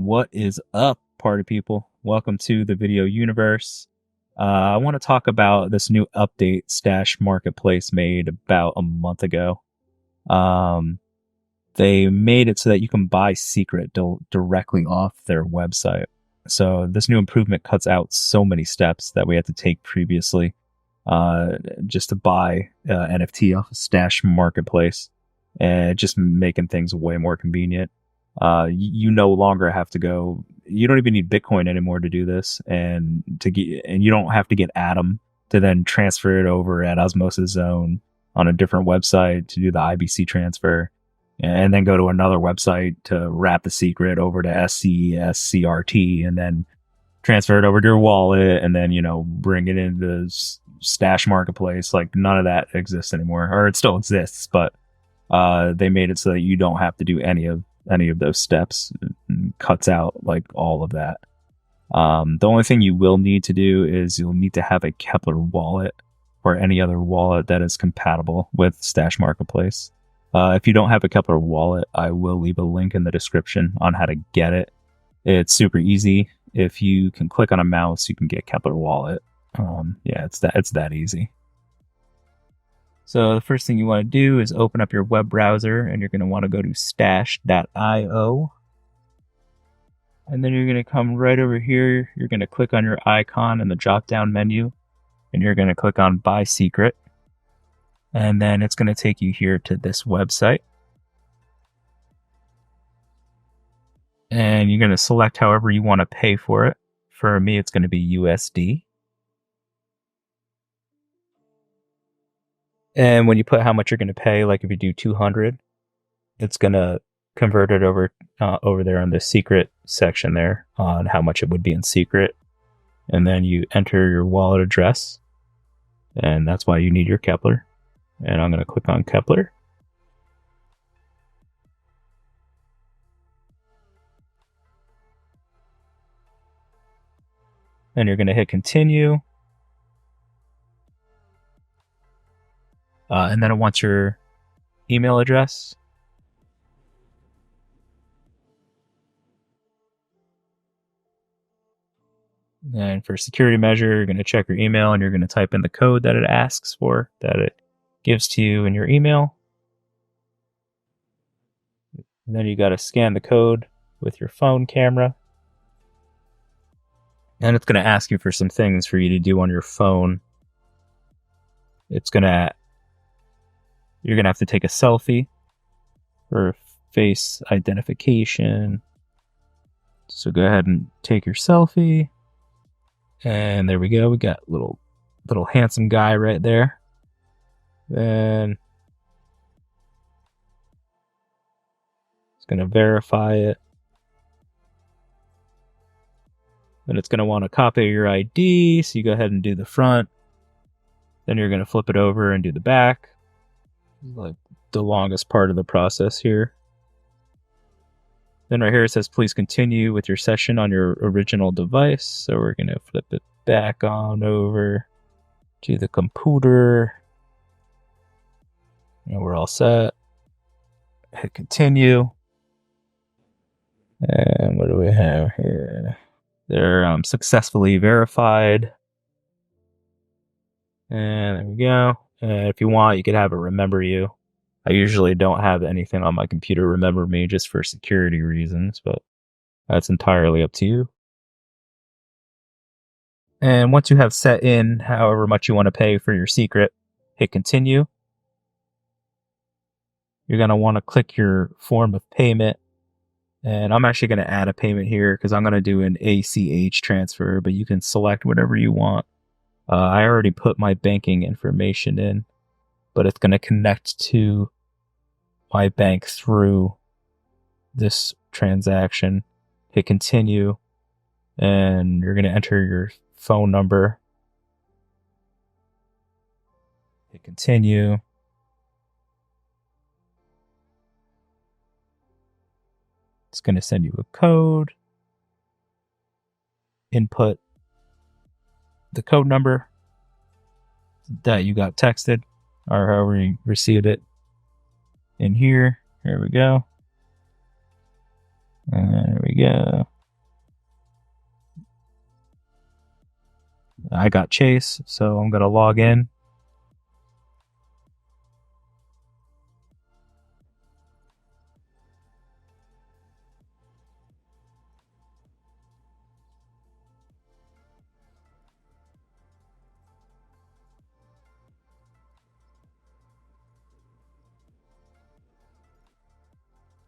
What is up, party people? Welcome to the video universe. I want to talk about this new update Stashh Marketplace made about a month ago. They made it so that you can buy secret directly off their website. So this new improvement cuts out so many steps that we had to take previously just to buy NFT off of Stashh Marketplace, and just making things way more convenient. You no longer have to go. You don't even need Bitcoin anymore to do this, and you don't have to get Atom to then transfer it over at Osmosis Zone on a different website to do the IBC transfer, and then go to another website to wrap the secret over to sscrt, and then transfer it over to your wallet, and then bring it into Stashh Marketplace. Like, none of that exists anymore, or it still exists, but they made it so that you don't have to do any of those steps. And cuts out like all of that. The only thing you will need to do is you'll need to have a keplr wallet or any other wallet that is compatible with Stashh Marketplace. If you don't have a keplr wallet, I will leave a link in the description on how to get it. It's super easy. If you can click on a mouse, you can get keplr wallet. Yeah, it's that easy. So the first thing you want to do is open up your web browser, and you're going to want to go to stashh.io. And then you're going to come right over here. You're going to click on your icon in the drop-down menu, and you're going to click on Buy Secret. And then it's going to take you here to this website. And you're going to select however you want to pay for it. For me, it's going to be USD. And when you put how much you're going to pay, like if you do 200, it's going to convert it over there on the secret section there on how much it would be in secret. And then you enter your wallet address, and that's why you need your keplr. And I'm going to click on keplr. And you're going to hit continue. And then it wants your email address. And for security measure, you're going to check your email, and you're going to type in the code that it asks for, that it gives to you in your email. And then you got to scan the code with your phone camera. And it's going to ask you for some things for you to do on your phone. You're going to have to take a selfie for face identification. So go ahead and take your selfie. And there we go. We got little handsome guy right there. Then it's going to verify it. Then it's going to want a copy of your ID. So you go ahead and do the front. Then you're going to flip it over and do the back. Like the longest part of the process here. Then right here it says please continue with your session on your original device. So we're going to flip it back on over to the computer. And we're all set. Hit continue. And what do we have here? They're successfully verified. And there we go. And if you want, you could have it remember you. I usually don't have anything on my computer remember me just for security reasons, but that's entirely up to you. And once you have set in however much you want to pay for your secret, hit continue. You're going to want to click your form of payment. And I'm actually going to add a payment here because I'm going to do an ACH transfer, but you can select whatever you want. I already put my banking information in, but it's going to connect to my bank through this transaction. Hit continue, and you're going to enter your phone number. Hit continue. It's going to send you a code. Input the code number that you got texted, or however you received it in here. Here we go. There we go. I got Chase, so I'm going to log in.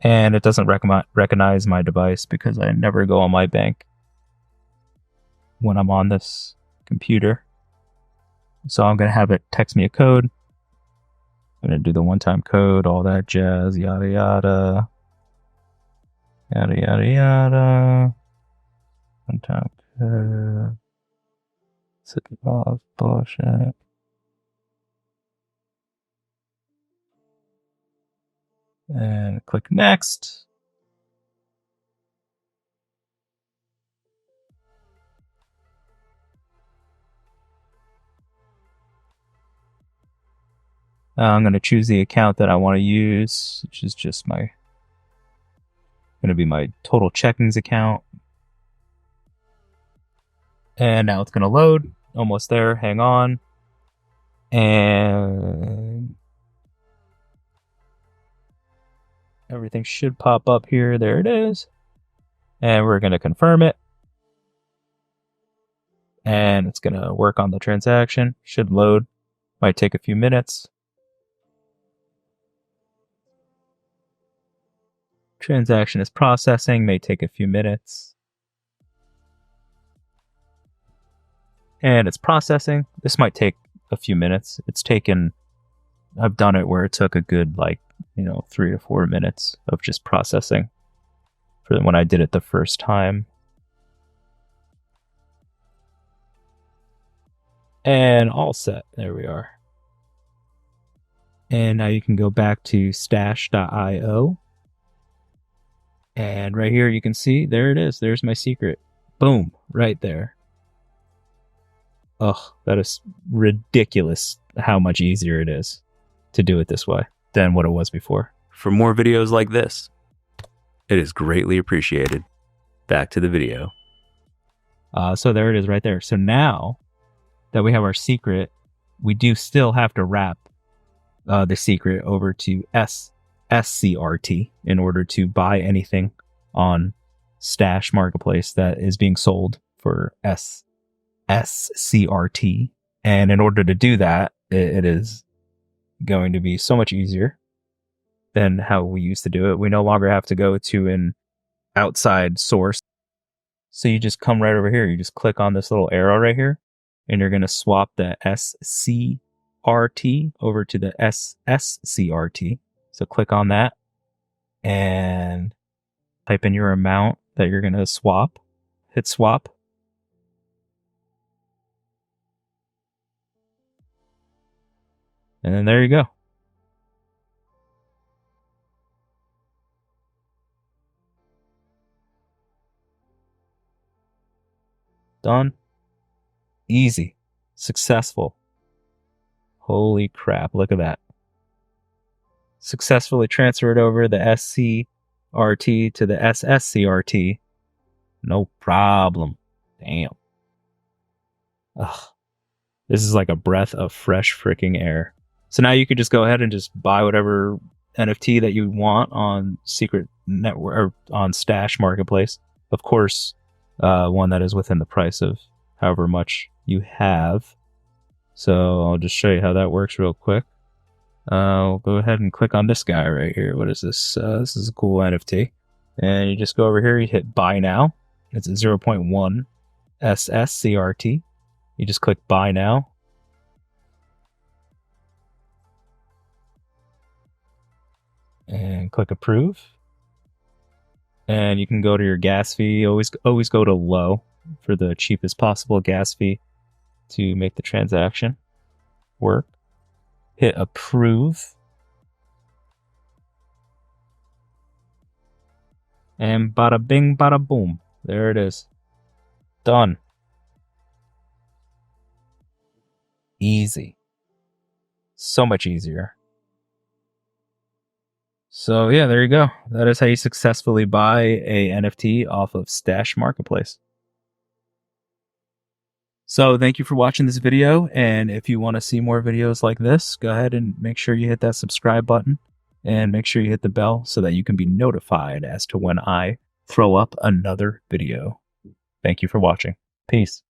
And it doesn't recognize my device because I never go on my bank when I'm on this computer. So I'm going to have it text me a code. I'm going to do the one-time code, all that jazz, yada, yada. Yada, yada, yada. One-time code. Sit off, bullshit. And click next. I'm going to choose the account that I want to use, which is just going to be my total checkings account. And now it's going to load. Almost there. Hang on. And everything should pop up here. There it is. And we're going to confirm it. And it's going to work on the transaction. Should load. Might take a few minutes. Transaction is processing. May take a few minutes. And it's processing. This might take a few minutes. I've done it where it took a good 3 to 4 minutes of just processing for when I did it the first time. And all set. There we are. And now you can go back to Stashh.io. And right here you can see, there it is. There's my secret. Boom, right there. Ugh, that is ridiculous how much easier it is to do it this way than what it was before. For more videos like this, it is greatly appreciated. Back to the video. So there it is right there. So now that we have our secret, we do still have to wrap the secret over to sscrt in order to buy anything on Stashh Marketplace that is being sold for sscrt. And in order to do that, it is going to be so much easier than how we used to do it. We no longer have to go to an outside source. So you just come right over here. You just click on this little arrow right here, and you're going to swap the scrt over to the sscrt. So click on that and type in your amount that you're going to swap. Hit swap. And then there you go. Done. Easy. Successful. Holy crap, look at that. Successfully transferred over the scrt to the sscrt. No problem. Damn. Ugh. This is like a breath of fresh freaking air. So now you could just go ahead and just buy whatever NFT that you want on Secret Network or on Stashh Marketplace. Of course, one that is within the price of however much you have. So I'll just show you how that works real quick. I'll go ahead and click on this guy right here. What is this? This is a cool NFT. And you just go over here, you hit buy now. It's a 0.1 sscrt. You just click buy now. And click approve. And you can go to your gas fee. Always go to low for the cheapest possible gas fee to make the transaction work. Hit approve. And bada bing, bada boom. There it is. Done. Easy. So much easier. So yeah, there you go. That is how you successfully buy a NFT off of Stashh Marketplace. So thank you for watching this video. And if you want to see more videos like this, go ahead and make sure you hit that subscribe button and make sure you hit the bell so that you can be notified as to when I throw up another video. Thank you for watching. Peace.